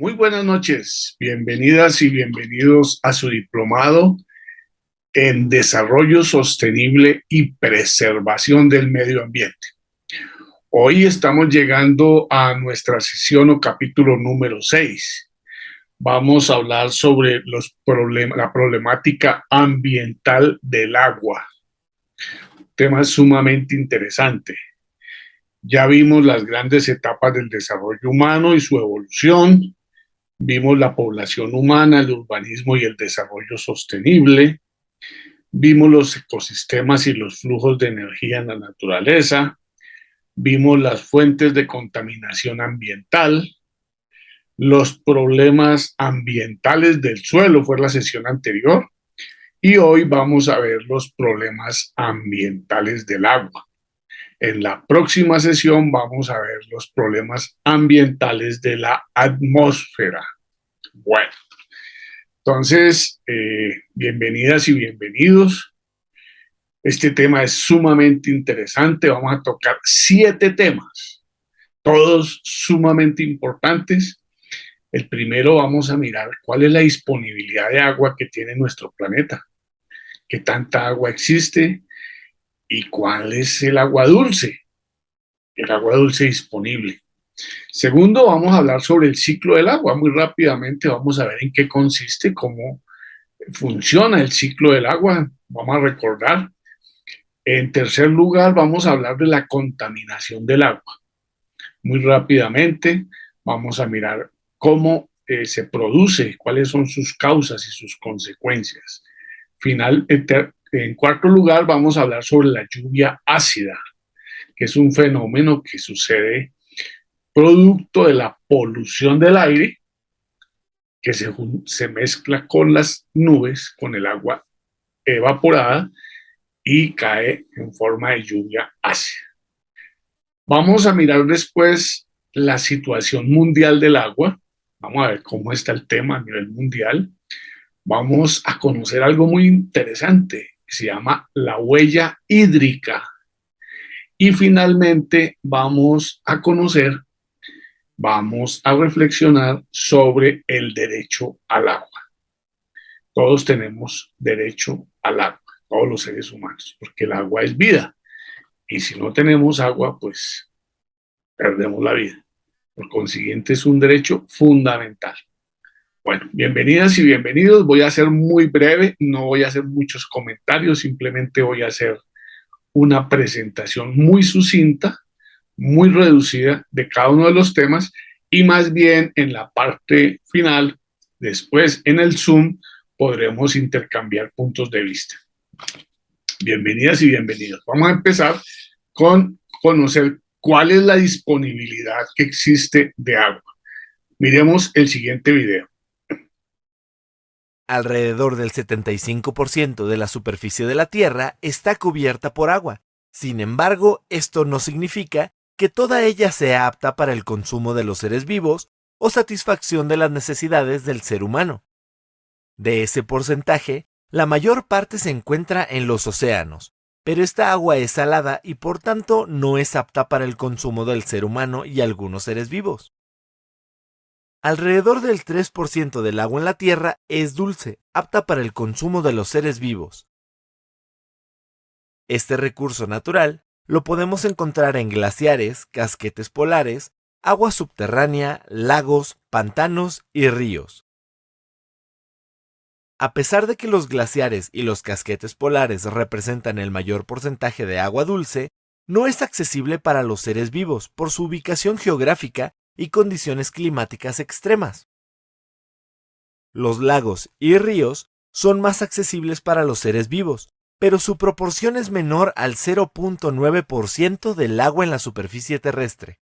Muy buenas noches, bienvenidas y bienvenidos a su diplomado en Desarrollo Sostenible y Preservación del Medio Ambiente. Hoy estamos llegando a nuestra sesión o capítulo número 6. Vamos a hablar sobre la problemática ambiental del agua. Tema sumamente interesante. Ya vimos las grandes etapas del desarrollo humano y su evolución. Vimos la población humana, el urbanismo y el desarrollo sostenible. Vimos los ecosistemas y los flujos de energía en la naturaleza. Vimos las fuentes de contaminación ambiental. Los problemas ambientales del suelo fue la sesión anterior. Y hoy vamos a ver los problemas ambientales del agua. En la próxima sesión vamos a ver los problemas ambientales de la atmósfera. Bueno. Entonces, bienvenidas y bienvenidos. Este tema es sumamente interesante. Vamos a tocar 7 temas, todos sumamente importantes. El primero, vamos a mirar cuál es la disponibilidad de agua que tiene nuestro planeta, qué tanta agua existe y cuál es el agua dulce disponible. Segundo, vamos a hablar sobre el ciclo del agua. Muy rápidamente vamos a ver en qué consiste, cómo funciona el ciclo del agua, vamos a recordar. En tercer lugar, vamos a hablar de la contaminación del agua. Muy rápidamente, vamos a mirar cómo se produce, cuáles son sus causas y sus consecuencias. En cuarto lugar, vamos a hablar sobre la lluvia ácida, que es un fenómeno que sucede producto de la polución del aire que se mezcla con las nubes, con el agua evaporada y cae en forma de lluvia ácida. Vamos a mirar después la situación mundial del agua. Vamos a ver cómo está el tema a nivel mundial. Vamos a conocer algo muy interesante que se llama la huella hídrica. Y finalmente vamos a reflexionar sobre el derecho al agua. Todos tenemos derecho al agua, todos los seres humanos, porque el agua es vida. Y si no tenemos agua, pues perdemos la vida. Por consiguiente, es un derecho fundamental. Bueno, bienvenidas y bienvenidos. Voy a ser muy breve, no voy a hacer muchos comentarios, simplemente voy a hacer una presentación muy sucinta, muy reducida de cada uno de los temas y más bien en la parte final, después en el Zoom, podremos intercambiar puntos de vista. Bienvenidas y bienvenidos. Vamos a empezar con conocer cuál es la disponibilidad que existe de agua. Miremos el siguiente video. Alrededor del 75% de la superficie de la Tierra está cubierta por agua. Sin embargo, esto no significa que toda ella sea apta para el consumo de los seres vivos o satisfacción de las necesidades del ser humano. De ese porcentaje, la mayor parte se encuentra en los océanos, pero esta agua es salada y por tanto no es apta para el consumo del ser humano y algunos seres vivos. Alrededor del 3% del agua en la Tierra es dulce, apta para el consumo de los seres vivos. Este recurso natural lo podemos encontrar en glaciares, casquetes polares, agua subterránea, lagos, pantanos y ríos. A pesar de que los glaciares y los casquetes polares representan el mayor porcentaje de agua dulce, no es accesible para los seres vivos por su ubicación geográfica y condiciones climáticas extremas. Los lagos y ríos son más accesibles para los seres vivos, pero su proporción es menor al 0.9% del agua en la superficie terrestre.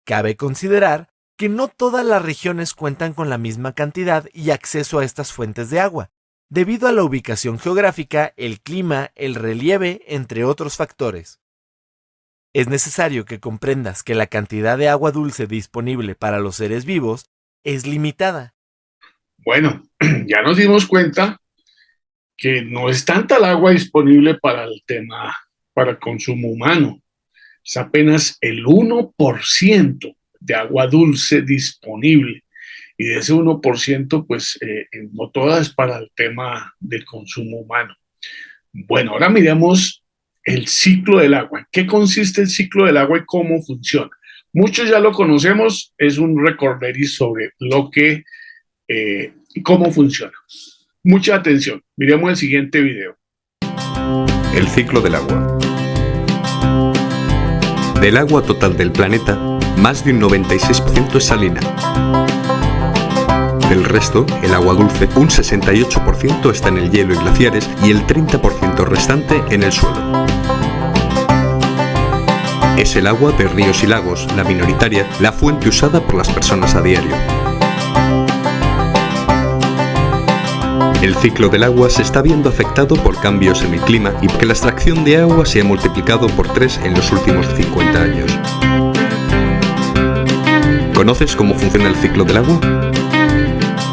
Cabe considerar que no todas las regiones cuentan con la misma cantidad y acceso a estas fuentes de agua, debido a la ubicación geográfica, el clima, el relieve, entre otros factores. Es necesario que comprendas que la cantidad de agua dulce disponible para los seres vivos es limitada. Bueno, ya nos dimos cuenta que no es tanta el agua disponible para el consumo humano. Es apenas el 1%. de agua dulce disponible. Y de ese 1%, pues no toda es para el tema del consumo humano. Bueno, ahora miremos el ciclo del agua. ¿En qué consiste el ciclo del agua y cómo funciona? Muchos ya lo conocemos, es un recorderis sobre lo que y cómo funciona. Mucha atención, miremos el siguiente video. El ciclo del agua. Del agua total del planeta, más de un 96% es salina. Del resto, el agua dulce, un 68% está en el hielo y glaciares y el 30% restante en el suelo. Es el agua de ríos y lagos, la minoritaria, la fuente usada por las personas a diario. El ciclo del agua se está viendo afectado por cambios en el clima y porque la extracción de agua se ha multiplicado por 3 en los últimos 50 años. ¿Conoces cómo funciona el ciclo del agua?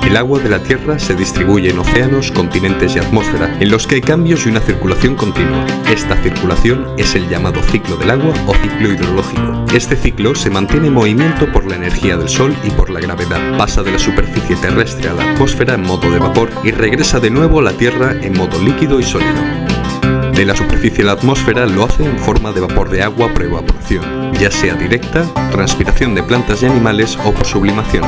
El agua de la Tierra se distribuye en océanos, continentes y atmósfera, en los que hay cambios y una circulación continua. Esta circulación es el llamado ciclo del agua o ciclo hidrológico. Este ciclo se mantiene en movimiento por la energía del Sol y por la gravedad. Pasa de la superficie terrestre a la atmósfera en modo de vapor y regresa de nuevo a la Tierra en modo líquido y sólido. De la superficie a la atmósfera lo hace en forma de vapor de agua por evaporación, ya sea directa, transpiración de plantas y animales o por sublimación.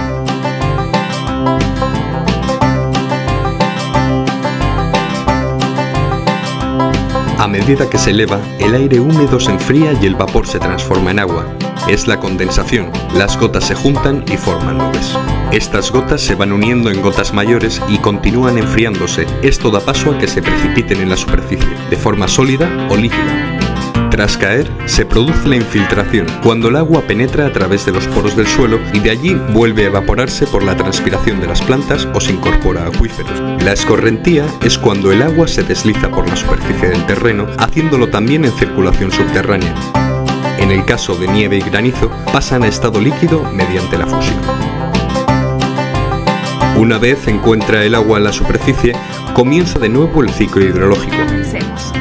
A medida que se eleva, el aire húmedo se enfría y el vapor se transforma en agua. Es la condensación. Las gotas se juntan y forman nubes. Estas gotas se van uniendo en gotas mayores y continúan enfriándose. Esto da paso a que se precipiten en la superficie, de forma sólida o líquida. Tras caer, se produce la infiltración, cuando el agua penetra a través de los poros del suelo y de allí vuelve a evaporarse por la transpiración de las plantas o se incorpora a acuíferos. La escorrentía es cuando el agua se desliza por la superficie del terreno, haciéndolo también en circulación subterránea. En el caso de nieve y granizo, pasan a estado líquido mediante la fusión. Una vez encuentra el agua en la superficie, comienza de nuevo el ciclo hidrológico. Comencemos.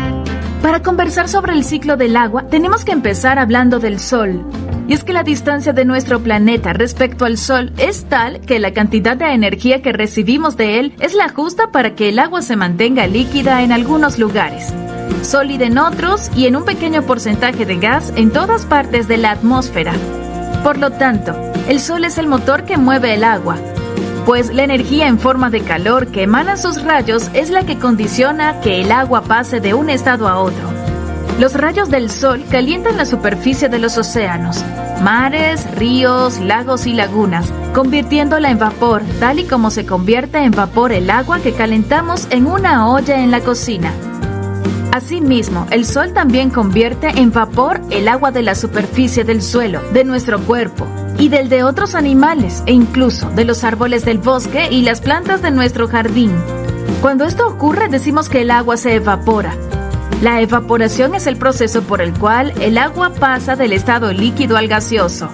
Para conversar sobre el ciclo del agua, tenemos que empezar hablando del Sol. Y es que la distancia de nuestro planeta respecto al Sol es tal que la cantidad de energía que recibimos de él es la justa para que el agua se mantenga líquida en algunos lugares, sólida en otros y en un pequeño porcentaje de gas en todas partes de la atmósfera. Por lo tanto, el Sol es el motor que mueve el agua, pues la energía en forma de calor que emanan sus rayos es la que condiciona que el agua pase de un estado a otro. Los rayos del Sol calientan la superficie de los océanos, mares, ríos, lagos y lagunas, convirtiéndola en vapor, tal y como se convierte en vapor el agua que calentamos en una olla en la cocina. Asimismo, el Sol también convierte en vapor el agua de la superficie del suelo, de nuestro cuerpo, y del de otros animales e incluso de los árboles del bosque y las plantas de nuestro jardín. Cuando esto ocurre, decimos que el agua se evapora. La evaporación es el proceso por el cual el agua pasa del estado líquido al gaseoso.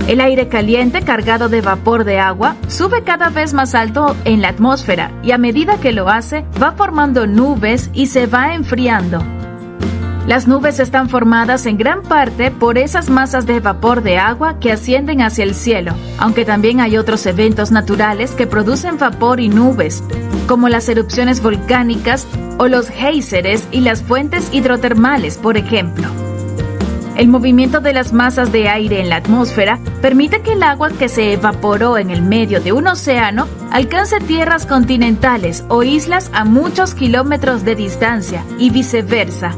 El aire caliente cargado de vapor de agua sube cada vez más alto en la atmósfera y a medida que lo hace, va formando nubes y se va enfriando. Las nubes están formadas en gran parte por esas masas de vapor de agua que ascienden hacia el cielo, aunque también hay otros eventos naturales que producen vapor y nubes, como las erupciones volcánicas o los géiseres y las fuentes hidrotermales, por ejemplo. El movimiento de las masas de aire en la atmósfera permite que el agua que se evaporó en el medio de un océano alcance tierras continentales o islas a muchos kilómetros de distancia y viceversa.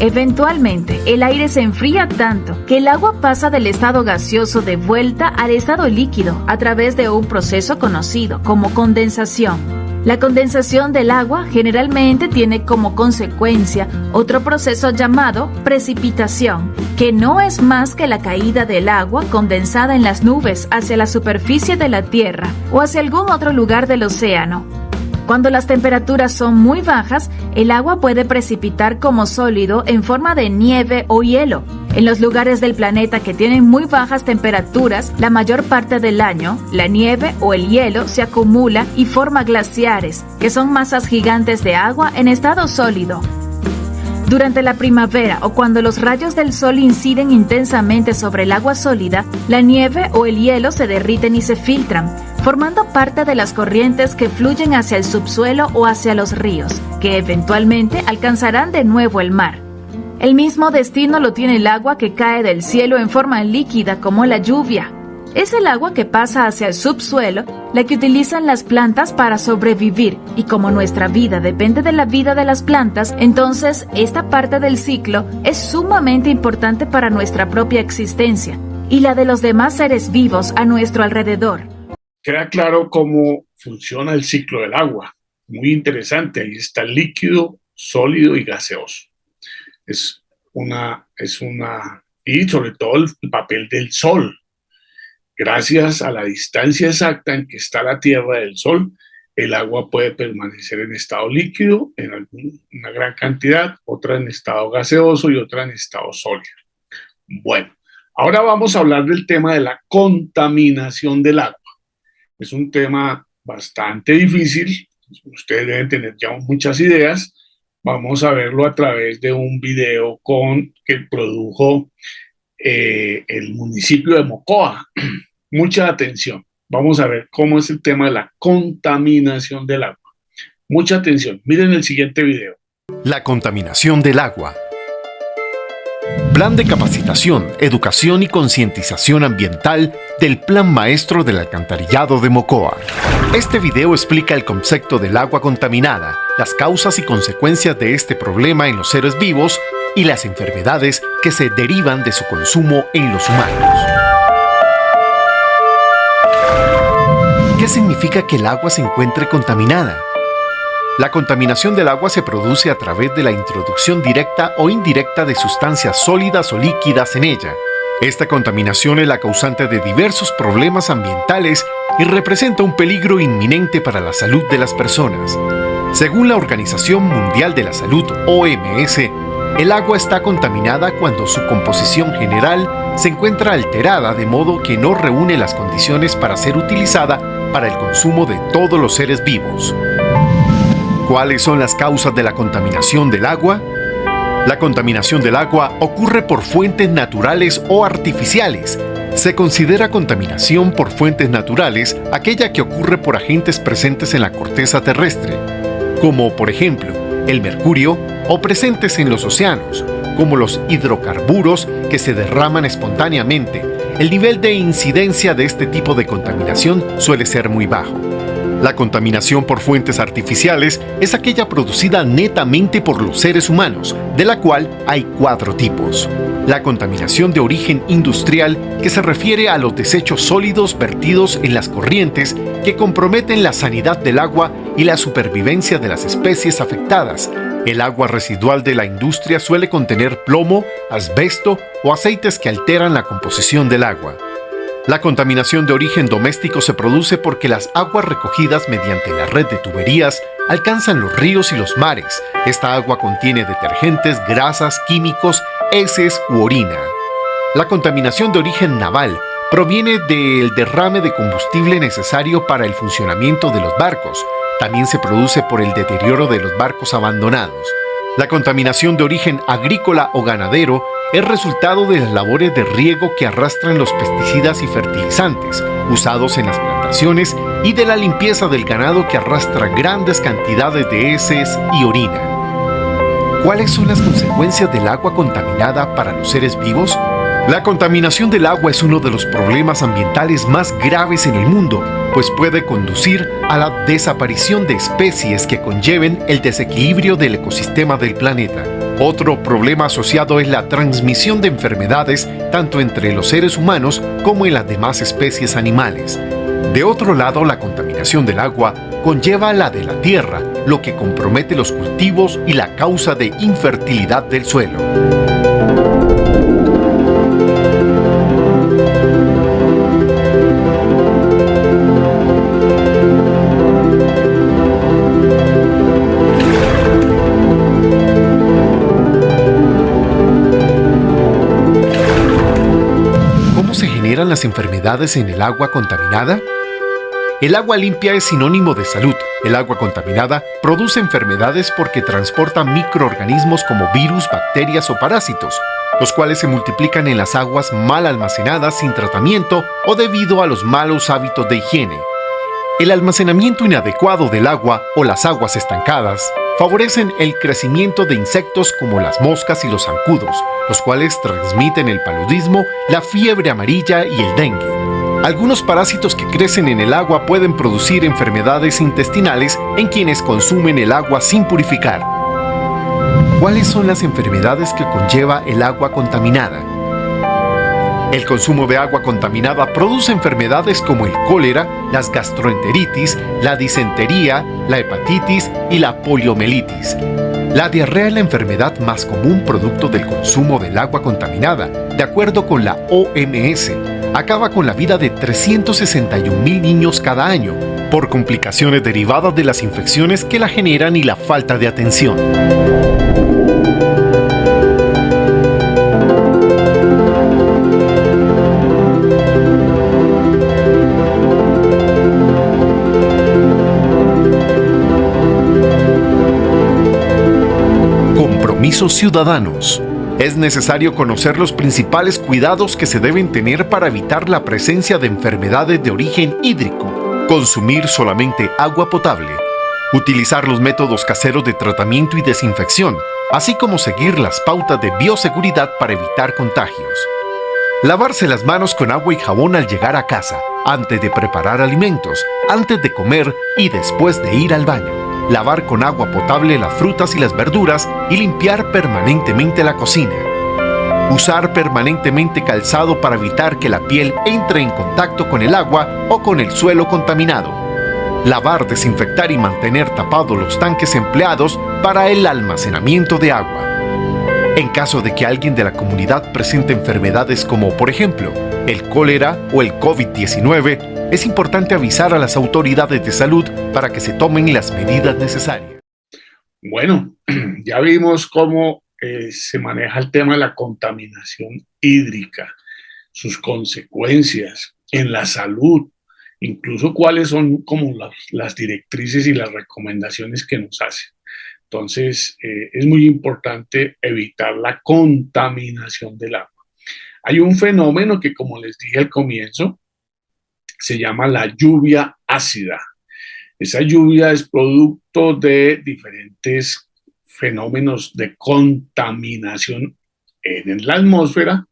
Eventualmente, el aire se enfría tanto que el agua pasa del estado gaseoso de vuelta al estado líquido a través de un proceso conocido como condensación. La condensación del agua generalmente tiene como consecuencia otro proceso llamado precipitación, que no es más que la caída del agua condensada en las nubes hacia la superficie de la Tierra o hacia algún otro lugar del océano. Cuando las temperaturas son muy bajas, el agua puede precipitar como sólido en forma de nieve o hielo. En los lugares del planeta que tienen muy bajas temperaturas, la mayor parte del año, la nieve o el hielo se acumula y forma glaciares, que son masas gigantes de agua en estado sólido. Durante la primavera o cuando los rayos del sol inciden intensamente sobre el agua sólida, la nieve o el hielo se derriten y se filtran, formando parte de las corrientes que fluyen hacia el subsuelo o hacia los ríos, que eventualmente alcanzarán de nuevo el mar. El mismo destino lo tiene el agua que cae del cielo en forma líquida como la lluvia. Es el agua que pasa hacia el subsuelo, la que utilizan las plantas para sobrevivir, y como nuestra vida depende de la vida de las plantas, entonces esta parte del ciclo es sumamente importante para nuestra propia existencia y la de los demás seres vivos a nuestro alrededor. Queda claro cómo funciona el ciclo del agua. Muy interesante, ahí está líquido, sólido y gaseoso. Y sobre todo el papel del sol. Gracias a la distancia exacta en que está la Tierra del Sol, el agua puede permanecer en estado líquido en una gran cantidad, otra en estado gaseoso y otra en estado sólido. Bueno, ahora vamos a hablar del tema de la contaminación del agua. Es un tema bastante difícil, ustedes deben tener ya muchas ideas. Vamos a verlo a través de un video que produjo el municipio de Mocoa. Mucha atención. Vamos a ver cómo es el tema de la contaminación del agua. Mucha atención. Miren el siguiente video. La contaminación del agua. Plan de capacitación, educación y concientización ambiental del Plan Maestro del Alcantarillado de Mocoa. Este video explica el concepto del agua contaminada, las causas y consecuencias de este problema en los seres vivos y las enfermedades que se derivan de su consumo en los humanos. ¿Qué significa que el agua se encuentre contaminada? La contaminación del agua se produce a través de la introducción directa o indirecta de sustancias sólidas o líquidas en ella. Esta contaminación es la causante de diversos problemas ambientales y representa un peligro inminente para la salud de las personas. Según la Organización Mundial de la Salud, OMS, el agua está contaminada cuando su composición general se encuentra alterada de modo que no reúne las condiciones para ser utilizada para el consumo de todos los seres vivos. ¿Cuáles son las causas de la contaminación del agua? La contaminación del agua ocurre por fuentes naturales o artificiales. Se considera contaminación por fuentes naturales aquella que ocurre por agentes presentes en la corteza terrestre, como por ejemplo el mercurio, o presentes en los océanos, como los hidrocarburos que se derraman espontáneamente. El nivel de incidencia de este tipo de contaminación suele ser muy bajo. La contaminación por fuentes artificiales es aquella producida netamente por los seres humanos, de la cual hay 4 tipos. La contaminación de origen industrial, que se refiere a los desechos sólidos vertidos en las corrientes que comprometen la sanidad del agua y la supervivencia de las especies afectadas. El agua residual de la industria suele contener plomo, asbesto o aceites que alteran la composición del agua. La contaminación de origen doméstico se produce porque las aguas recogidas mediante la red de tuberías alcanzan los ríos y los mares. Esta agua contiene detergentes, grasas, químicos, heces u orina. La contaminación de origen naval proviene del derrame de combustible necesario para el funcionamiento de los barcos. También se produce por el deterioro de los barcos abandonados. La contaminación de origen agrícola o ganadero es resultado de las labores de riego que arrastran los pesticidas y fertilizantes usados en las plantaciones y de la limpieza del ganado que arrastra grandes cantidades de heces y orina. ¿Cuáles son las consecuencias del agua contaminada para los seres vivos? La contaminación del agua es uno de los problemas ambientales más graves en el mundo, pues puede conducir a la desaparición de especies que conlleven el desequilibrio del ecosistema del planeta. Otro problema asociado es la transmisión de enfermedades tanto entre los seres humanos como en las demás especies animales. De otro lado, la contaminación del agua conlleva la de la tierra, lo que compromete los cultivos y la causa de infertilidad del suelo. Las enfermedades en el agua contaminada? El agua limpia es sinónimo de salud. El agua contaminada produce enfermedades porque transporta microorganismos como virus, bacterias o parásitos, los cuales se multiplican en las aguas mal almacenadas sin tratamiento o debido a los malos hábitos de higiene. El almacenamiento inadecuado del agua o las aguas estancadas favorecen el crecimiento de insectos como las moscas y los zancudos, los cuales transmiten el paludismo, la fiebre amarilla y el dengue. Algunos parásitos que crecen en el agua pueden producir enfermedades intestinales en quienes consumen el agua sin purificar. ¿Cuáles son las enfermedades que conlleva el agua contaminada? El consumo de agua contaminada produce enfermedades como el cólera, las gastroenteritis, la disentería, la hepatitis y la poliomielitis. La diarrea es la enfermedad más común producto del consumo del agua contaminada, de acuerdo con la OMS. Acaba con la vida de 361,000 niños cada año por complicaciones derivadas de las infecciones que la generan y la falta de atención. Compromisos ciudadanos. Es necesario conocer los principales cuidados que se deben tener para evitar la presencia de enfermedades de origen hídrico, consumir solamente agua potable, utilizar los métodos caseros de tratamiento y desinfección, así como seguir las pautas de bioseguridad para evitar contagios. Lavarse las manos con agua y jabón al llegar a casa, antes de preparar alimentos, antes de comer y después de ir al baño. Lavar con agua potable las frutas y las verduras y limpiar permanentemente la cocina. Usar permanentemente calzado para evitar que la piel entre en contacto con el agua o con el suelo contaminado. Lavar, desinfectar y mantener tapados los tanques empleados para el almacenamiento de agua. En caso de que alguien de la comunidad presente enfermedades como, por ejemplo, el cólera o el COVID-19, es importante avisar a las autoridades de salud para que se tomen las medidas necesarias. Bueno, ya vimos cómo se maneja el tema de la contaminación hídrica, sus consecuencias en la salud, incluso cuáles son como las directrices y las recomendaciones que nos hacen. Entonces, es muy importante evitar la contaminación del agua. Hay un fenómeno que, como les dije al comienzo, se llama la lluvia ácida. Esa lluvia es producto de diferentes fenómenos de contaminación en la atmósfera,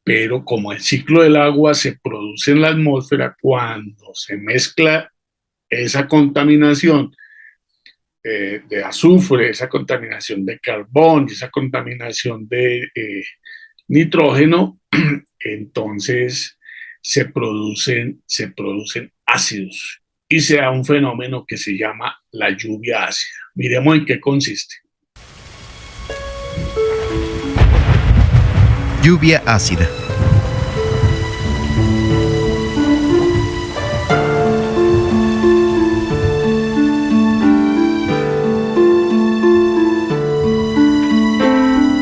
pero como el ciclo del agua se produce en la atmósfera, cuando se mezcla esa contaminación de azufre, esa contaminación de carbón, esa contaminación de nitrógeno, entonces se producen ácidos y se da un fenómeno que se llama la lluvia ácida. Miremos en qué consiste. Lluvia ácida.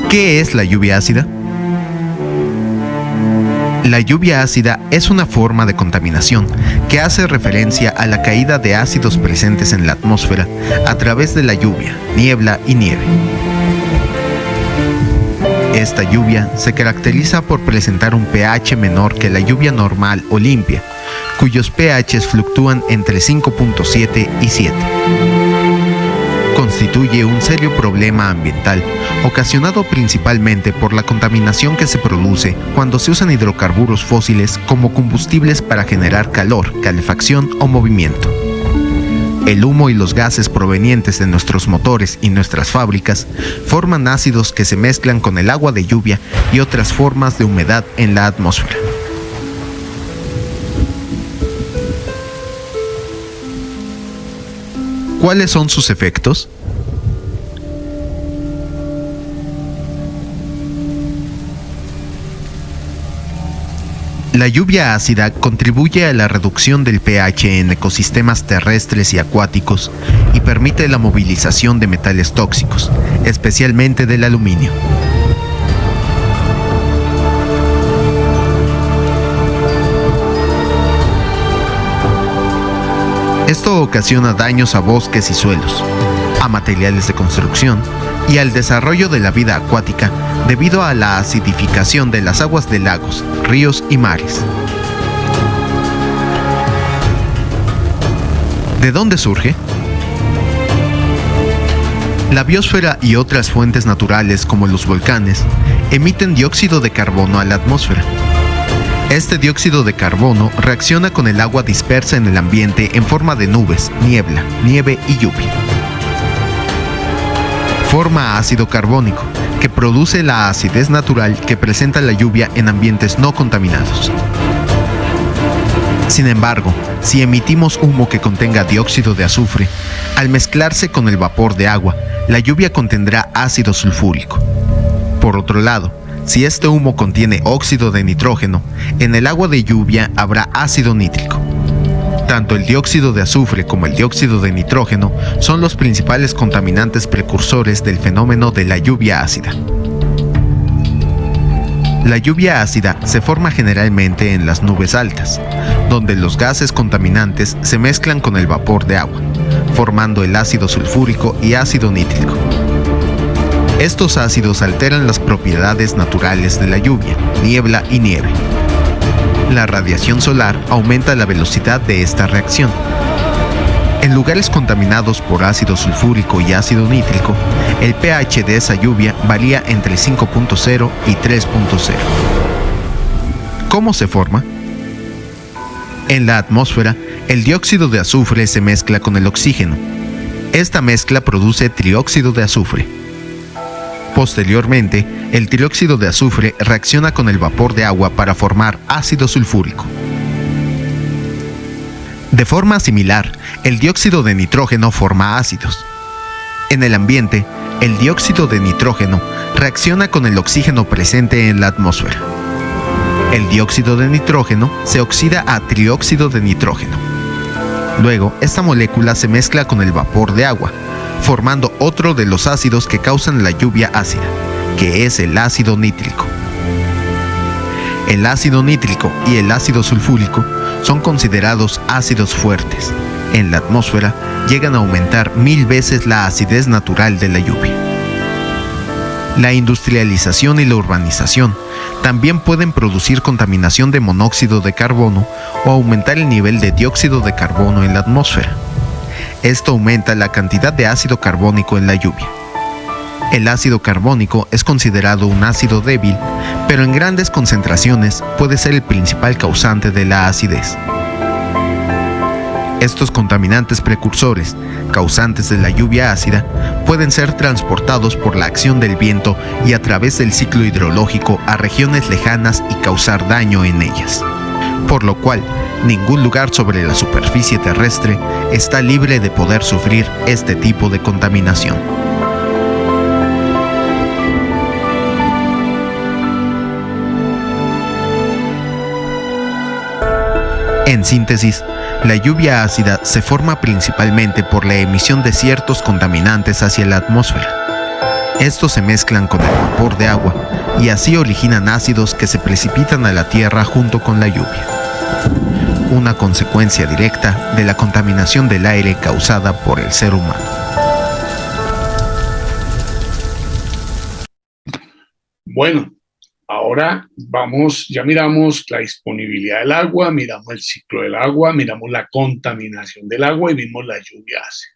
¿Qué es la lluvia ácida? La lluvia ácida es una forma de contaminación que hace referencia a la caída de ácidos presentes en la atmósfera a través de la lluvia, niebla y nieve. Esta lluvia se caracteriza por presentar un pH menor que la lluvia normal o limpia, cuyos pHs fluctúan entre 5.7 y 7. Constituye un serio problema ambiental, ocasionado principalmente por la contaminación que se produce cuando se usan hidrocarburos fósiles como combustibles para generar calor, calefacción o movimiento. El humo y los gases provenientes de nuestros motores y nuestras fábricas forman ácidos que se mezclan con el agua de lluvia y otras formas de humedad en la atmósfera. ¿Cuáles son sus efectos? La lluvia ácida contribuye a la reducción del pH en ecosistemas terrestres y acuáticos y permite la movilización de metales tóxicos, especialmente del aluminio. Esto ocasiona daños a bosques y suelos, a materiales de construcción y al desarrollo de la vida acuática debido a la acidificación de las aguas de lagos, ríos y mares. ¿De dónde surge? La biosfera y otras fuentes naturales como los volcanes emiten dióxido de carbono a la atmósfera. Este dióxido de carbono reacciona con el agua dispersa en el ambiente en forma de nubes, niebla, nieve y lluvia. Forma ácido carbónico, que produce la acidez natural que presenta la lluvia en ambientes no contaminados. Sin embargo, si emitimos humo que contenga dióxido de azufre, al mezclarse con el vapor de agua, la lluvia contendrá ácido sulfúrico. Por otro lado, si este humo contiene óxido de nitrógeno, en el agua de lluvia habrá ácido nítrico. Tanto el dióxido de azufre como el dióxido de nitrógeno son los principales contaminantes precursores del fenómeno de la lluvia ácida. La lluvia ácida se forma generalmente en las nubes altas, donde los gases contaminantes se mezclan con el vapor de agua, formando el ácido sulfúrico y ácido nítrico. Estos ácidos alteran las propiedades naturales de la lluvia, niebla y nieve. La radiación solar aumenta la velocidad de esta reacción. En lugares contaminados por ácido sulfúrico y ácido nítrico, el pH de esa lluvia varía entre 5.0 y 3.0. ¿Cómo se forma? En la atmósfera, el dióxido de azufre se mezcla con el oxígeno. Esta mezcla produce trióxido de azufre. Posteriormente, el trióxido de azufre reacciona con el vapor de agua para formar ácido sulfúrico. De forma similar, el dióxido de nitrógeno forma ácidos. En el ambiente, el dióxido de nitrógeno reacciona con el oxígeno presente en la atmósfera. El dióxido de nitrógeno se oxida a trióxido de nitrógeno. Luego, esta molécula se mezcla con el vapor de agua, formando otro de los ácidos que causan la lluvia ácida, que es el ácido nítrico. El ácido nítrico y el ácido sulfúrico son considerados ácidos fuertes. En la atmósfera llegan a aumentar 1000 veces la acidez natural de la lluvia. La industrialización y la urbanización también pueden producir contaminación de monóxido de carbono o aumentar el nivel de dióxido de carbono en la atmósfera. Esto aumenta la cantidad de ácido carbónico en la lluvia. El ácido carbónico es considerado un ácido débil, pero en grandes concentraciones puede ser el principal causante de la acidez. Estos contaminantes precursores, causantes de la lluvia ácida, pueden ser transportados por la acción del viento y a través del ciclo hidrológico a regiones lejanas y causar daño en ellas. Por lo cual, ningún lugar sobre la superficie terrestre está libre de poder sufrir este tipo de contaminación. En síntesis, la lluvia ácida se forma principalmente por la emisión de ciertos contaminantes hacia la atmósfera. Estos se mezclan con el vapor de agua y así originan ácidos que se precipitan a la tierra junto con la lluvia. Una consecuencia directa de la contaminación del aire causada por el ser humano. Bueno, ahora ya miramos la disponibilidad del agua, miramos el ciclo del agua, miramos la contaminación del agua y vimos la lluvia ácida.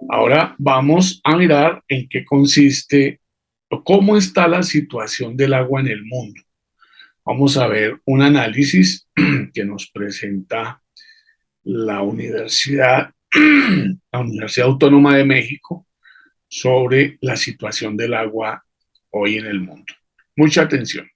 Ahora vamos a mirar en qué consiste o cómo está la situación del agua en el mundo. Vamos a ver un análisis que nos presenta la Universidad Autónoma de México sobre la situación del agua hoy en el mundo. Mucha atención.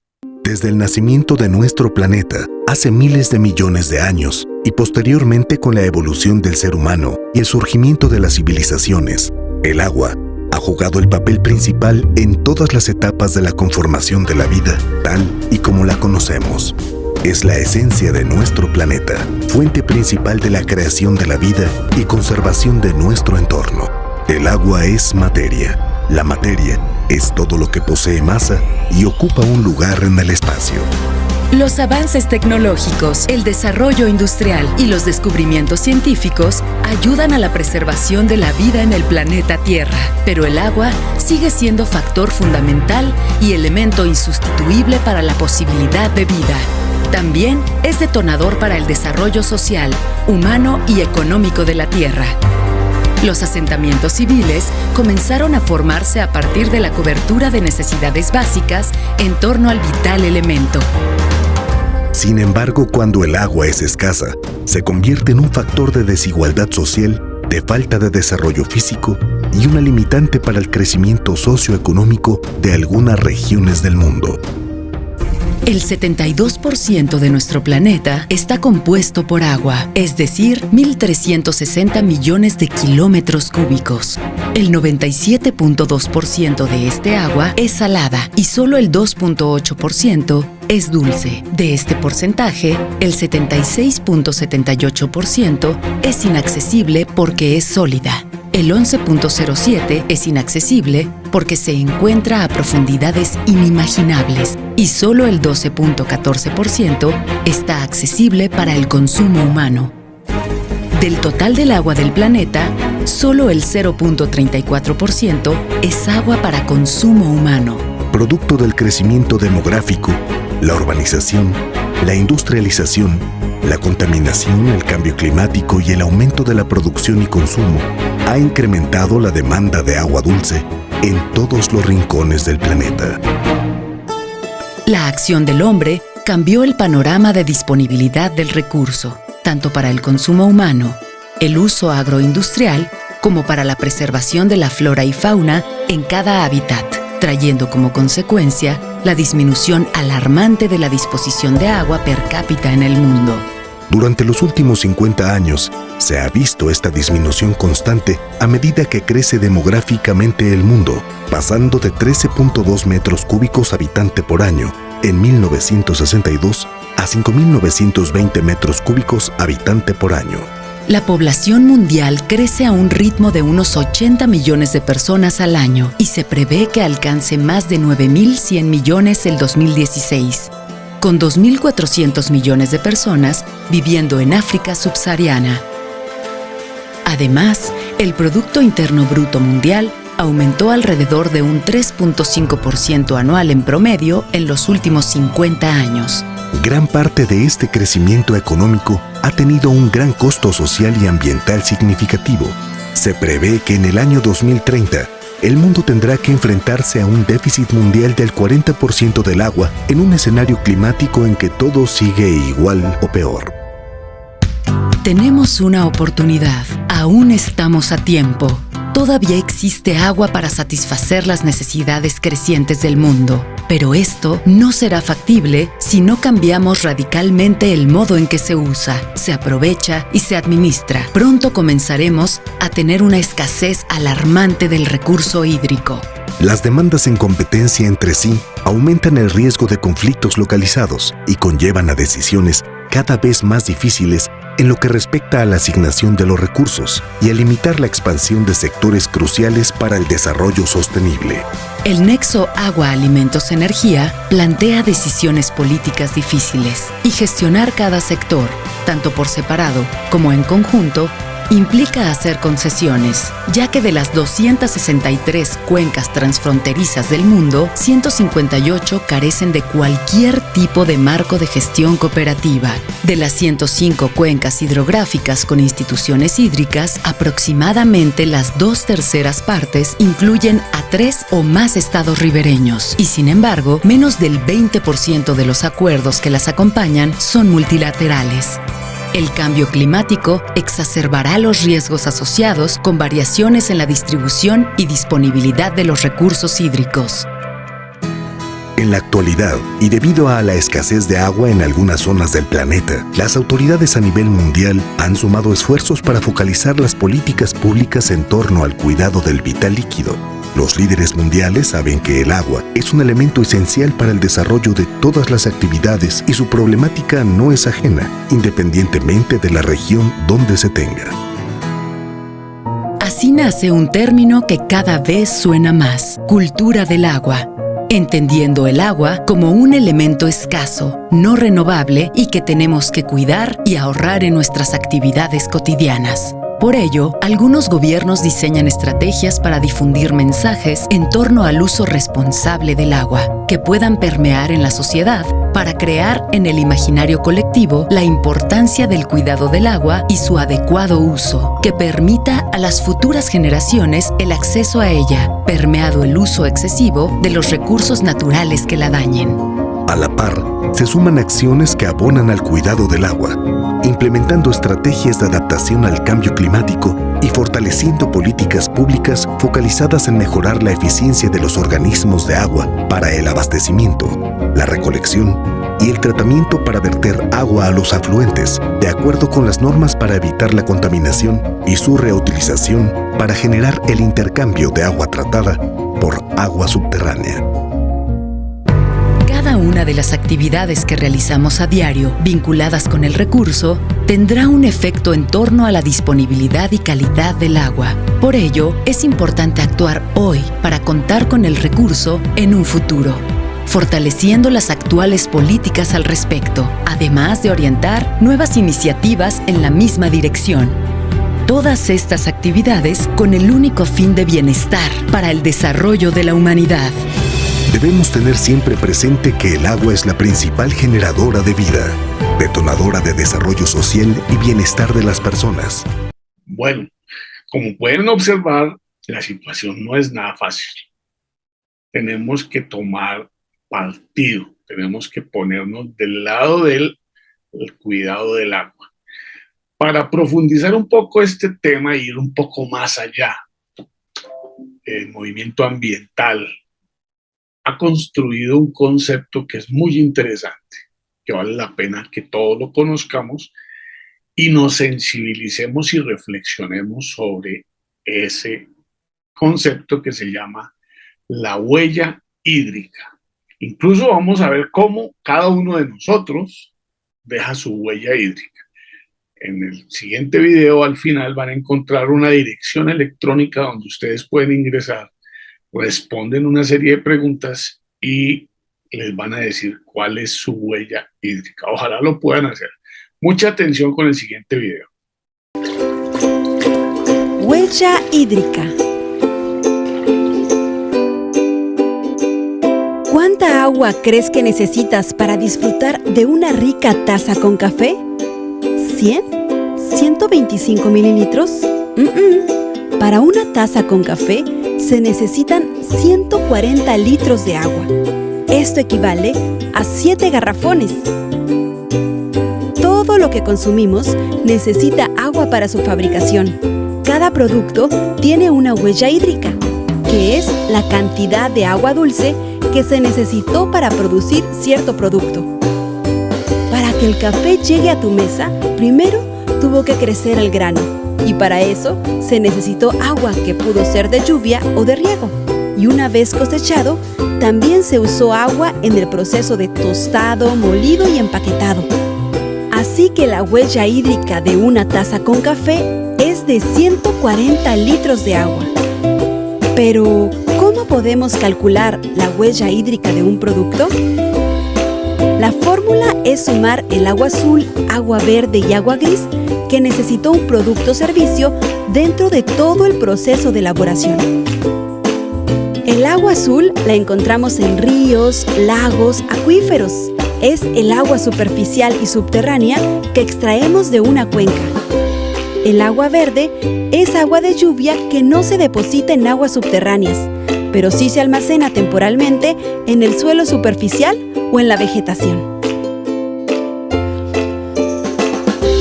Desde el nacimiento de nuestro planeta, hace miles de millones de años, y posteriormente con la evolución del ser humano y el surgimiento de las civilizaciones, el agua ha jugado el papel principal en todas las etapas de la conformación de la vida, tal y como la conocemos. Es la esencia de nuestro planeta, fuente principal de la creación de la vida y conservación de nuestro entorno. El agua es materia. La materia es todo lo que posee masa y ocupa un lugar en el espacio. Los avances tecnológicos, el desarrollo industrial y los descubrimientos científicos ayudan a la preservación de la vida en el planeta Tierra, pero el agua sigue siendo factor fundamental y elemento insustituible para la posibilidad de vida. También es detonador para el desarrollo social, humano y económico de la Tierra. Los asentamientos civiles comenzaron a formarse a partir de la cobertura de necesidades básicas en torno al vital elemento. Sin embargo, cuando el agua es escasa, se convierte en un factor de desigualdad social, de falta de desarrollo físico y una limitante para el crecimiento socioeconómico de algunas regiones del mundo. El 72% de nuestro planeta está compuesto por agua, es decir, 1.360 millones de kilómetros cúbicos. El 97.2% de este agua es salada y solo el 2.8% es dulce. De este porcentaje, el 76.78% es inaccesible porque es sólida. El 11.07% es inaccesible porque se encuentra a profundidades inimaginables y solo el 12.14% está accesible para el consumo humano. Del total del agua del planeta, solo el 0.34% es agua para consumo humano. Producto del crecimiento demográfico, la urbanización, la industrialización, la contaminación, el cambio climático y el aumento de la producción y consumo ha incrementado la demanda de agua dulce en todos los rincones del planeta. La acción del hombre cambió el panorama de disponibilidad del recurso, tanto para el consumo humano, el uso agroindustrial, como para la preservación de la flora y fauna en cada hábitat, trayendo como consecuencia la disminución alarmante de la disposición de agua per cápita en el mundo. Durante los últimos 50 años, se ha visto esta disminución constante a medida que crece demográficamente el mundo, pasando de 13.2 metros cúbicos habitante por año en 1962 a 5.920 metros cúbicos habitante por año. La población mundial crece a un ritmo de unos 80 millones de personas al año y se prevé que alcance más de 9.100 millones el 2016. Con 2.400 millones de personas viviendo en África subsahariana. Además, el Producto Interno Bruto Mundial aumentó alrededor de un 3.5% anual en promedio en los últimos 50 años. Gran parte de este crecimiento económico ha tenido un gran costo social y ambiental significativo. Se prevé que en el año 2030, el mundo tendrá que enfrentarse a un déficit mundial del 40% del agua en un escenario climático en que todo sigue igual o peor. Tenemos una oportunidad. Aún estamos a tiempo. Todavía existe agua para satisfacer las necesidades crecientes del mundo. Pero esto no será factible si no cambiamos radicalmente el modo en que se usa, se aprovecha y se administra. Pronto comenzaremos a tener una escasez alarmante del recurso hídrico. Las demandas en competencia entre sí aumentan el riesgo de conflictos localizados y conllevan a decisiones cada vez más difíciles en lo que respecta a la asignación de los recursos y a limitar la expansión de sectores cruciales para el desarrollo sostenible. El nexo agua-alimentos-energía plantea decisiones políticas difíciles y gestionar cada sector, tanto por separado como en conjunto, implica hacer concesiones, ya que de las 263 cuencas transfronterizas del mundo, 158 carecen de cualquier tipo de marco de gestión cooperativa. De las 105 cuencas hidrográficas con instituciones hídricas, aproximadamente las 2/3 partes incluyen a 3 o más estados ribereños, y sin embargo, menos del 20% de los acuerdos que las acompañan son multilaterales. El cambio climático exacerbará los riesgos asociados con variaciones en la distribución y disponibilidad de los recursos hídricos. En la actualidad, y debido a la escasez de agua en algunas zonas del planeta, las autoridades a nivel mundial han sumado esfuerzos para focalizar las políticas públicas en torno al cuidado del vital líquido. Los líderes mundiales saben que el agua es un elemento esencial para el desarrollo de todas las actividades y su problemática no es ajena, independientemente de la región donde se tenga. Así nace un término que cada vez suena más: cultura del agua. entendiendo el agua como un elemento escaso, no renovable y que tenemos que cuidar y ahorrar en nuestras actividades cotidianas. Por ello, algunos gobiernos diseñan estrategias para difundir mensajes en torno al uso responsable del agua, que puedan permear en la sociedad para crear en el imaginario colectivo la importancia del cuidado del agua y su adecuado uso, que permita a las futuras generaciones el acceso a ella, permeado el uso excesivo de los recursos naturales que la dañen. A la par, se suman acciones que abonan al cuidado del agua, implementando estrategias de adaptación al cambio climático y fortaleciendo políticas públicas focalizadas en mejorar la eficiencia de los organismos de agua para el abastecimiento, la recolección y el tratamiento para verter agua a los afluentes, de acuerdo con las normas para evitar la contaminación y su reutilización para generar el intercambio de agua tratada por agua subterránea. Cada una de las actividades que realizamos a diario vinculadas con el recurso tendrá un efecto en torno a la disponibilidad y calidad del agua. Por ello, es importante actuar hoy para contar con el recurso en un futuro, fortaleciendo las actuales políticas al respecto, además de orientar nuevas iniciativas en la misma dirección. Todas estas actividades con el único fin de bienestar para el desarrollo de la humanidad. Debemos tener siempre presente que el agua es la principal generadora de vida, detonadora de desarrollo social y bienestar de las personas. Bueno, como pueden observar, la situación no es nada fácil. Tenemos que tomar partido, tenemos que ponernos del lado del cuidado del agua. Para profundizar un poco este tema e ir un poco más allá, el movimiento ambiental ha construido un concepto que es muy interesante, que vale la pena que todos lo conozcamos y nos sensibilicemos y reflexionemos sobre ese concepto que se llama la huella hídrica. Incluso vamos a ver cómo cada uno de nosotros deja su huella hídrica. En el siguiente video, al final, van a encontrar una dirección electrónica donde ustedes pueden ingresar, responden una serie de preguntas y les van a decir cuál es su huella hídrica. Ojalá lo puedan hacer. Mucha atención con el siguiente video. Huella hídrica. ¿Cuánta agua crees que necesitas para disfrutar de una rica taza con café? ¿100? ¿125 mililitros? Para una taza con café se necesitan 140 litros de agua. Esto equivale a 7 garrafones. Todo lo que consumimos necesita agua para su fabricación. Cada producto tiene una huella hídrica, que es la cantidad de agua dulce que se necesitó para producir cierto producto. Para que el café llegue a tu mesa, primero tuvo que crecer el grano. Y para eso se necesitó agua que pudo ser de lluvia o de riego. Y una vez cosechado, también se usó agua en el proceso de tostado, molido y empaquetado. Así que la huella hídrica de una taza con café es de 140 litros de agua. Pero, ¿cómo podemos calcular la huella hídrica de un producto? La fórmula es sumar el agua azul, agua verde y agua gris que necesitó un producto o servicio dentro de todo el proceso de elaboración. El agua azul la encontramos en ríos, lagos, acuíferos. Es el agua superficial y subterránea que extraemos de una cuenca. El agua verde es agua de lluvia que no se deposita en aguas subterráneas, pero sí se almacena temporalmente en el suelo superficial o en la vegetación.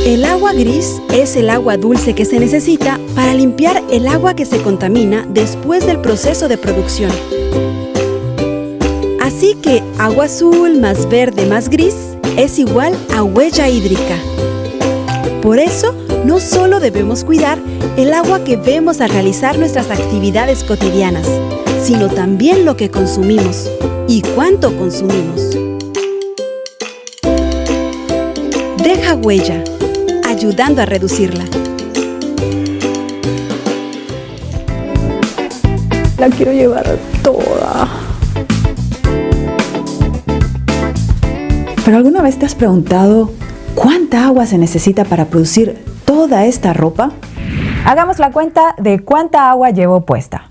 El agua gris es el agua dulce que se necesita para limpiar el agua que se contamina después del proceso de producción. Así que agua azul más verde más gris es igual a huella hídrica. Por eso, no solo debemos cuidar el agua que vemos al realizar nuestras actividades cotidianas, sino también lo que consumimos y cuánto consumimos. Deja huella, ayudando a reducirla. La quiero llevar toda. ¿Pero alguna vez te has preguntado cuánta agua se necesita para producir toda esta ropa? Hagamos la cuenta de cuánta agua llevo puesta.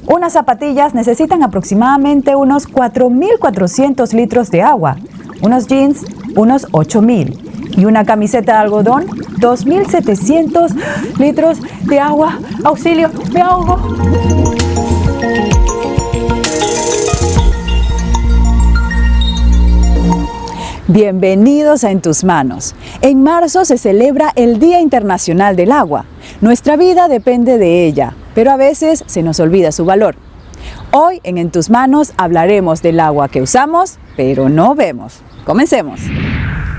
Unas zapatillas necesitan aproximadamente unos 4.400 litros de agua, unos jeans unos 8.000 y una camiseta de algodón 2.700 litros de agua. ¡Auxilio! ¡Me ahogo! Bienvenidos a En Tus Manos. En marzo se celebra el Día Internacional del Agua. Nuestra vida depende de ella, pero a veces se nos olvida su valor. Hoy en Tus Manos hablaremos del agua que usamos, pero no vemos. Comencemos.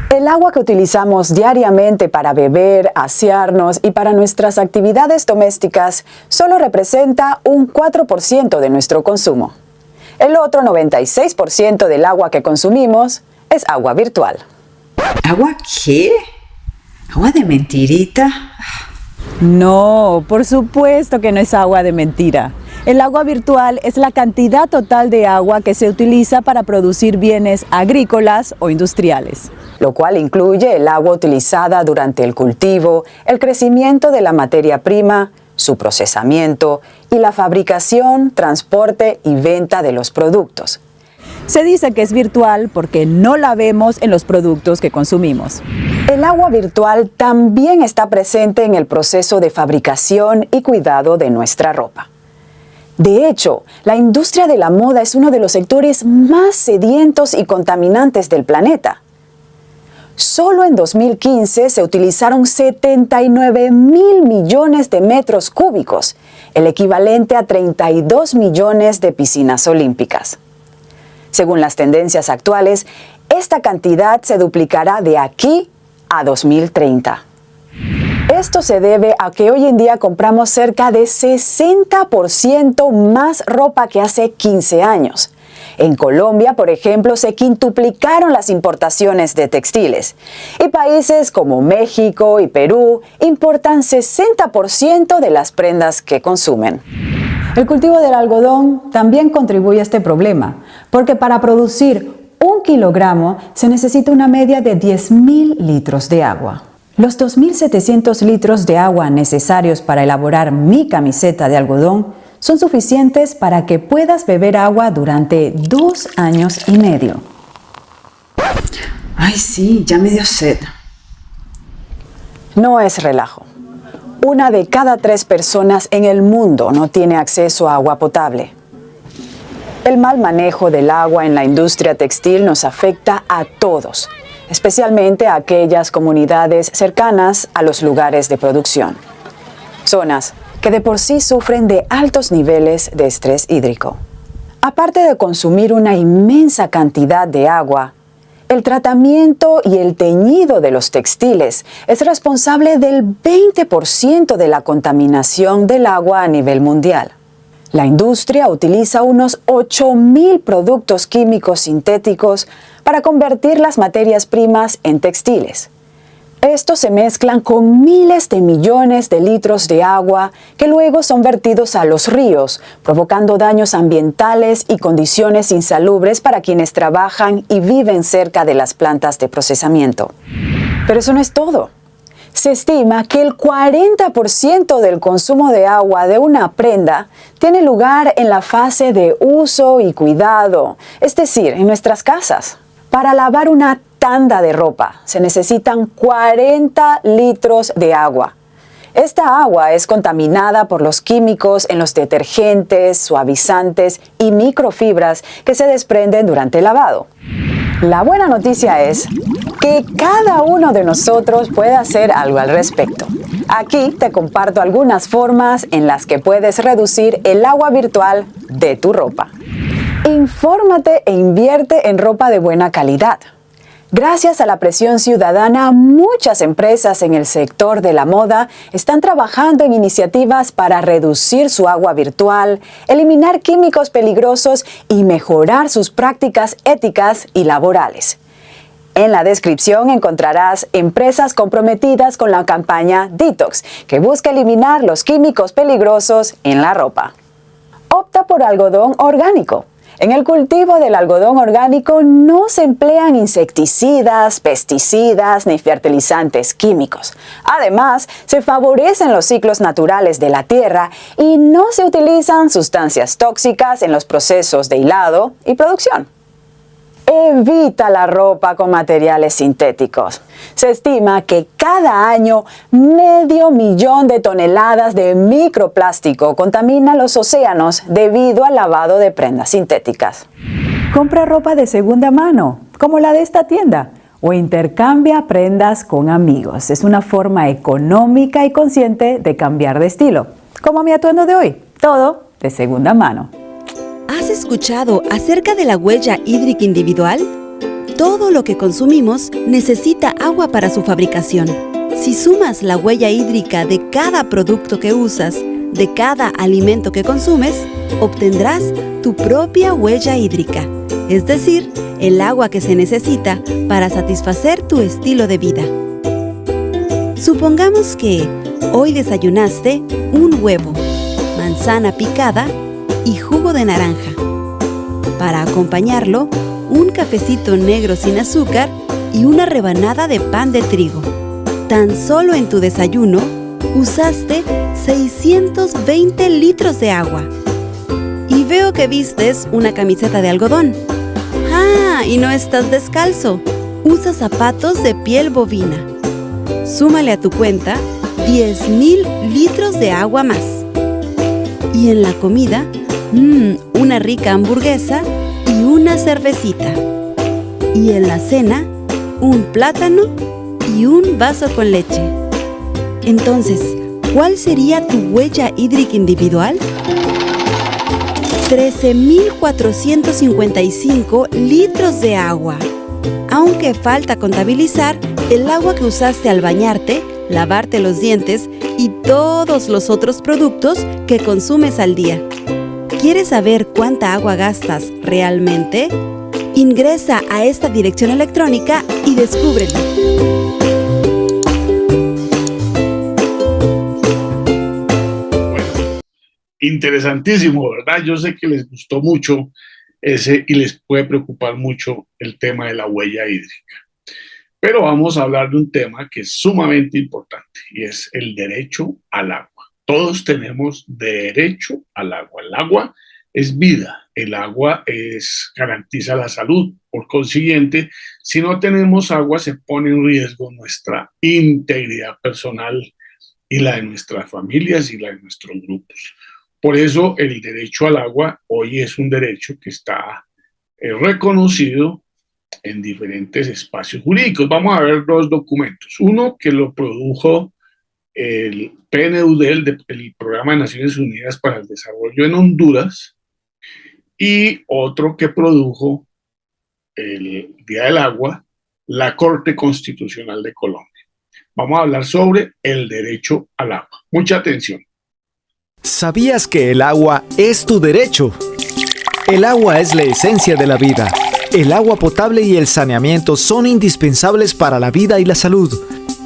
El agua que utilizamos diariamente para beber, asearnos y para nuestras actividades domésticas solo representa un 4% de nuestro consumo. El otro 96% del agua que consumimos es agua virtual. ¿Agua qué? ¿Agua de mentirita? No, por supuesto que no es agua de mentira. El agua virtual es la cantidad total de agua que se utiliza para producir bienes agrícolas o industriales, lo cual incluye el agua utilizada durante el cultivo, el crecimiento de la materia prima, su procesamiento y la fabricación, transporte y venta de los productos. Se dice que es virtual porque no la vemos en los productos que consumimos. El agua virtual también está presente en el proceso de fabricación y cuidado de nuestra ropa. De hecho, la industria de la moda es uno de los sectores más sedientos y contaminantes del planeta. Solo en 2015 se utilizaron 79.000 millones de metros cúbicos, el equivalente a 32 millones de piscinas olímpicas. Según las tendencias actuales, esta cantidad se duplicará de aquí a 2030. Esto se debe a que hoy en día compramos cerca de 60% más ropa que hace 15 años. En Colombia, por ejemplo, se quintuplicaron las importaciones de textiles. Y países como México y Perú importan 60% de las prendas que consumen. El cultivo del algodón también contribuye a este problema, porque para producir 1 kilogramo se necesita una media de 10.000 litros de agua. Los 2.700 litros de agua necesarios para elaborar mi camiseta de algodón son suficientes para que puedas beber agua durante 2 años y medio. Ay, sí, ya me dio sed. No es relajo. 1 de cada 3 personas en el mundo no tiene acceso a agua potable. El mal manejo del agua en la industria textil nos afecta a todos, especialmente a aquellas comunidades cercanas a los lugares de producción. Zonas que de por sí sufren de altos niveles de estrés hídrico. Aparte de consumir una inmensa cantidad de agua, el tratamiento y el teñido de los textiles es responsable del 20% de la contaminación del agua a nivel mundial. La industria utiliza unos 8.000 productos químicos sintéticos para convertir las materias primas en textiles. Estos se mezclan con miles de millones de litros de agua que luego son vertidos a los ríos, provocando daños ambientales y condiciones insalubres para quienes trabajan y viven cerca de las plantas de procesamiento. Pero eso no es todo. Se estima que el 40% del consumo de agua de una prenda tiene lugar en la fase de uso y cuidado, es decir, en nuestras casas. Para lavar una tanda de ropa se necesitan 40 litros de agua. Esta agua es contaminada por los químicos en los detergentes, suavizantes y microfibras que se desprenden durante el lavado. La buena noticia es que cada uno de nosotros puede hacer algo al respecto. Aquí te comparto algunas formas en las que puedes reducir el agua virtual de tu ropa. Infórmate e invierte en ropa de buena calidad. Gracias a la presión ciudadana, muchas empresas en el sector de la moda están trabajando en iniciativas para reducir su agua virtual, eliminar químicos peligrosos y mejorar sus prácticas éticas y laborales. En la descripción encontrarás empresas comprometidas con la campaña Detox, que busca eliminar los químicos peligrosos en la ropa. Opta por algodón orgánico. En el cultivo del algodón orgánico no se emplean insecticidas, pesticidas ni fertilizantes químicos. Además, se favorecen los ciclos naturales de la tierra y no se utilizan sustancias tóxicas en los procesos de hilado y producción. Evita la ropa con materiales sintéticos. Se estima que cada año 500,000 de toneladas de microplástico contaminan los océanos debido al lavado de prendas sintéticas. Compra ropa de segunda mano, como la de esta tienda, o intercambia prendas con amigos. Es una forma económica y consciente de cambiar de estilo, como mi atuendo de hoy, todo de segunda mano. ¿Has escuchado acerca de la huella hídrica individual? Todo lo que consumimos necesita agua para su fabricación. Si sumas la huella hídrica de cada producto que usas, de cada alimento que consumes, obtendrás tu propia huella hídrica, es decir, el agua que se necesita para satisfacer tu estilo de vida. Supongamos que hoy desayunaste un huevo, manzana picada y jugo de naranja. Para acompañarlo, un cafecito negro sin azúcar y una rebanada de pan de trigo. Tan solo en tu desayuno, usaste 620 litros de agua. Y veo que vistes una camiseta de algodón. ¡Ah! Y no estás descalzo. Usas zapatos de piel bovina. Súmale a tu cuenta 10,000 litros de agua más. Y en la comida, una rica hamburguesa y una cervecita. Y en la cena, un plátano y un vaso con leche. Entonces, ¿cuál sería tu huella hídrica individual? 13,455 litros de agua. Aunque falta contabilizar el agua que usaste al bañarte, lavarte los dientes y todos los otros productos que consumes al día. ¿Quieres saber cuánta agua gastas realmente? Ingresa a esta dirección electrónica y descúbrelo. Interesantísimo, ¿verdad? Yo sé que les gustó mucho ese y les puede preocupar mucho el tema de la huella hídrica. Pero vamos a hablar de un tema que es sumamente importante y es el derecho al agua. Todos tenemos derecho al agua. El agua es vida. El agua garantiza la salud. Por consiguiente, si no tenemos agua, se pone en riesgo nuestra integridad personal y la de nuestras familias y la de nuestros grupos. Por eso el derecho al agua hoy es un derecho que está reconocido en diferentes espacios jurídicos. Vamos a ver dos documentos. Uno que lo produjo el PNUD, el Programa de Naciones Unidas para el Desarrollo en Honduras, y otro que produjo el Día del Agua, la Corte Constitucional de Colombia. Vamos a hablar sobre el derecho al agua. Mucha atención. ¿Sabías que el agua es tu derecho? El agua es la esencia de la vida. El agua potable y el saneamiento son indispensables para la vida y la salud,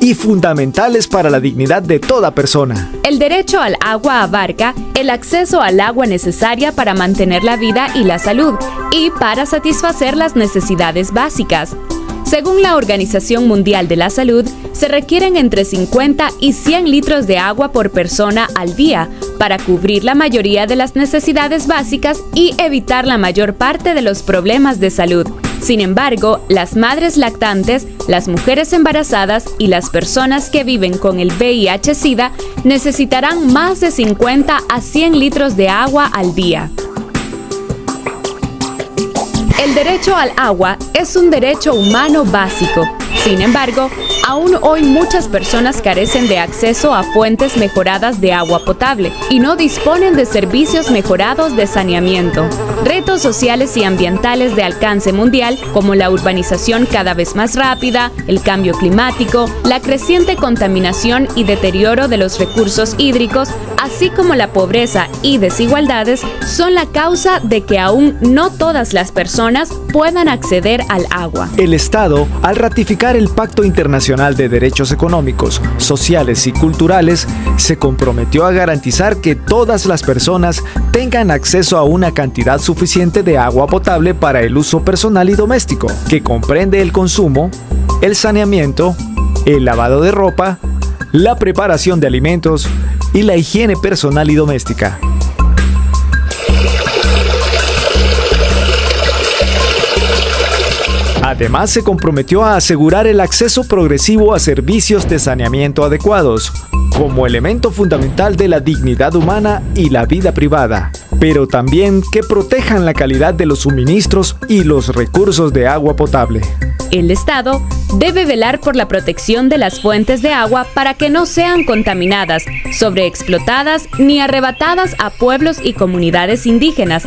y fundamentales para la dignidad de toda persona. El derecho al agua abarca el acceso al agua necesaria para mantener la vida y la salud, y para satisfacer las necesidades básicas. Según la Organización Mundial de la Salud, se requieren entre 50 y 100 litros de agua por persona al día para cubrir la mayoría de las necesidades básicas y evitar la mayor parte de los problemas de salud. Sin embargo, las madres lactantes, las mujeres embarazadas y las personas que viven con el VIH-Sida necesitarán más de 50 a 100 litros de agua al día. El derecho al agua es un derecho humano básico. Sin embargo, aún hoy muchas personas carecen de acceso a fuentes mejoradas de agua potable y no disponen de servicios mejorados de saneamiento. Retos sociales y ambientales de alcance mundial, como la urbanización cada vez más rápida, el cambio climático, la creciente contaminación y deterioro de los recursos hídricos, así como la pobreza y desigualdades, son la causa de que aún no todas las personas puedan acceder al agua. El Estado, al ratificar el Pacto Internacional de Derechos Económicos, Sociales y Culturales, se comprometió a garantizar que todas las personas tengan acceso a una cantidad suficiente suficiente de agua potable para el uso personal y doméstico, que comprende el consumo, el saneamiento, el lavado de ropa, la preparación de alimentos y la higiene personal y doméstica. Además, se comprometió a asegurar el acceso progresivo a servicios de saneamiento adecuados, como elemento fundamental de la dignidad humana y la vida privada, pero también que protejan la calidad de los suministros y los recursos de agua potable. El Estado debe velar por la protección de las fuentes de agua para que no sean contaminadas, sobreexplotadas ni arrebatadas a pueblos y comunidades indígenas.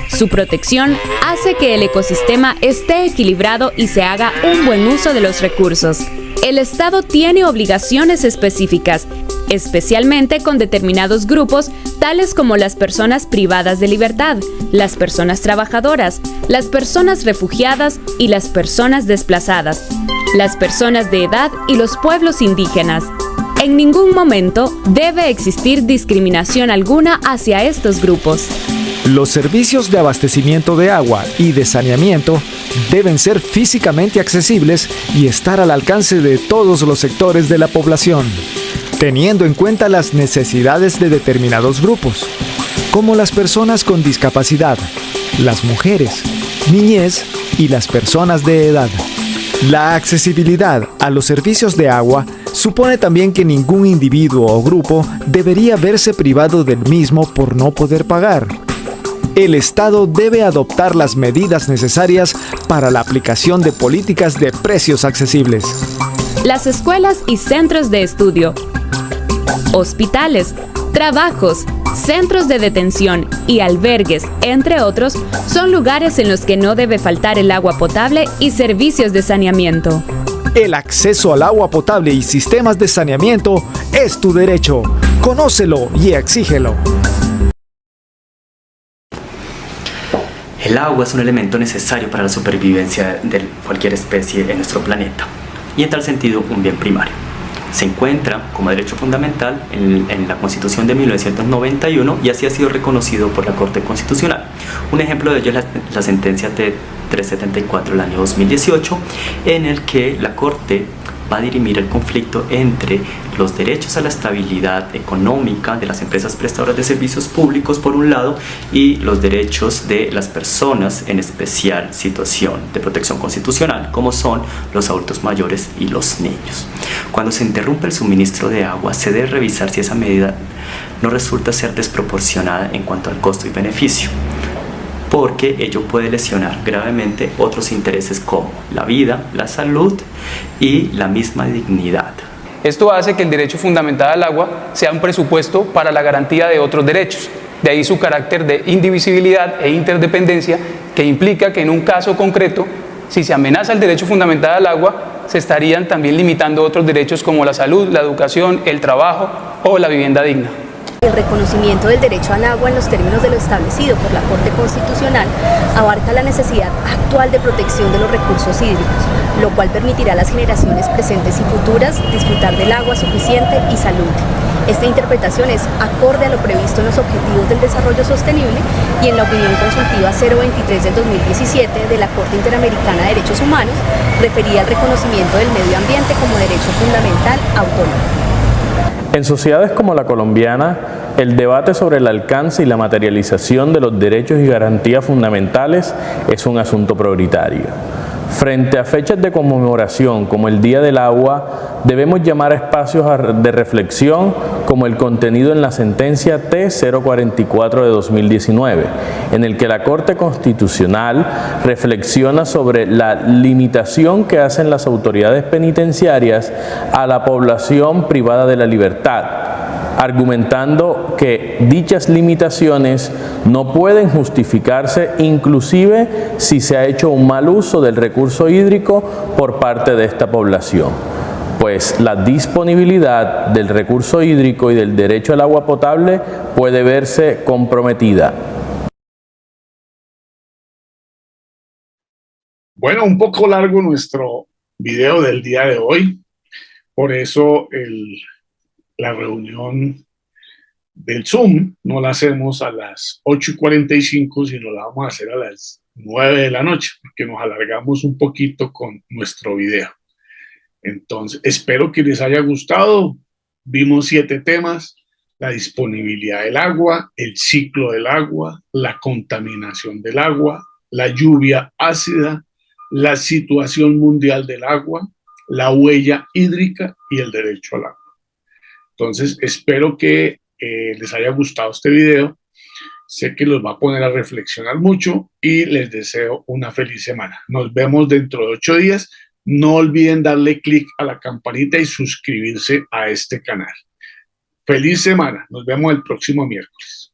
Su protección hace que el ecosistema esté equilibrado y se haga un buen uso de los recursos. El Estado tiene obligaciones específicas, especialmente con determinados grupos, tales como las personas privadas de libertad, las personas trabajadoras, las personas refugiadas y las personas desplazadas, las personas de edad y los pueblos indígenas. En ningún momento debe existir discriminación alguna hacia estos grupos. Los servicios de abastecimiento de agua y de saneamiento deben ser físicamente accesibles y estar al alcance de todos los sectores de la población, teniendo en cuenta las necesidades de determinados grupos, como las personas con discapacidad, las mujeres, niñez y las personas de edad. La accesibilidad a los servicios de agua supone también que ningún individuo o grupo debería verse privado del mismo por no poder pagar. El Estado debe adoptar las medidas necesarias para la aplicación de políticas de precios accesibles. Las escuelas y centros de estudio, hospitales, trabajos, centros de detención y albergues, entre otros, son lugares en los que no debe faltar el agua potable y servicios de saneamiento. El acceso al agua potable y sistemas de saneamiento es tu derecho. Conócelo y exígelo. El agua es un elemento necesario para la supervivencia de cualquier especie en nuestro planeta y en tal sentido un bien primario. Se encuentra como derecho fundamental en la Constitución de 1991 y así ha sido reconocido por la Corte Constitucional. Un ejemplo de ello es la sentencia T374 del año 2018, en el que la Corte va a dirimir el conflicto entre los derechos a la estabilidad económica de las empresas prestadoras de servicios públicos por un lado y los derechos de las personas en especial situación de protección constitucional como son los adultos mayores y los niños. Cuando se interrumpe el suministro de agua se debe revisar si esa medida no resulta ser desproporcionada en cuanto al costo y beneficio, porque ello puede lesionar gravemente otros intereses como la vida, la salud y la misma dignidad. Esto hace que el derecho fundamental al agua sea un presupuesto para la garantía de otros derechos. De ahí su carácter de indivisibilidad e interdependencia, que implica que en un caso concreto, si se amenaza el derecho fundamental al agua, se estarían también limitando otros derechos como la salud, la educación, el trabajo o la vivienda digna. El reconocimiento del derecho al agua en los términos de lo establecido por la Corte Constitucional abarca la necesidad actual de protección de los recursos hídricos, lo cual permitirá a las generaciones presentes y futuras disfrutar del agua suficiente y salud. Esta interpretación es acorde a lo previsto en los Objetivos del Desarrollo Sostenible y en la opinión consultiva 023 del 2017 de la Corte Interamericana de Derechos Humanos, referida al reconocimiento del medio ambiente como derecho fundamental autónomo. En sociedades como la colombiana, el debate sobre el alcance y la materialización de los derechos y garantías fundamentales es un asunto prioritario. Frente a fechas de conmemoración como el Día del Agua, debemos llamar a espacios de reflexión como el contenido en la sentencia T044 de 2019, en el que la Corte Constitucional reflexiona sobre la limitación que hacen las autoridades penitenciarias a la población privada de la libertad, argumentando que dichas limitaciones no pueden justificarse inclusive si se ha hecho un mal uso del recurso hídrico por parte de esta población, pues la disponibilidad del recurso hídrico y del derecho al agua potable puede verse comprometida. Bueno, un poco largo nuestro video del día de hoy, por eso la reunión del Zoom no la hacemos a las 8:45, sino la vamos a hacer a las 9 de la noche, porque nos alargamos un poquito con nuestro video. Entonces, espero que les haya gustado. Vimos 7 temas: la disponibilidad del agua, el ciclo del agua, la contaminación del agua, la lluvia ácida, la situación mundial del agua, la huella hídrica y el derecho al agua. Entonces, espero que les haya gustado este video. Sé que los va a poner a reflexionar mucho y les deseo una feliz semana. Nos vemos dentro de 8 días. No olviden darle clic a la campanita y suscribirse a este canal. Feliz semana. Nos vemos el próximo miércoles.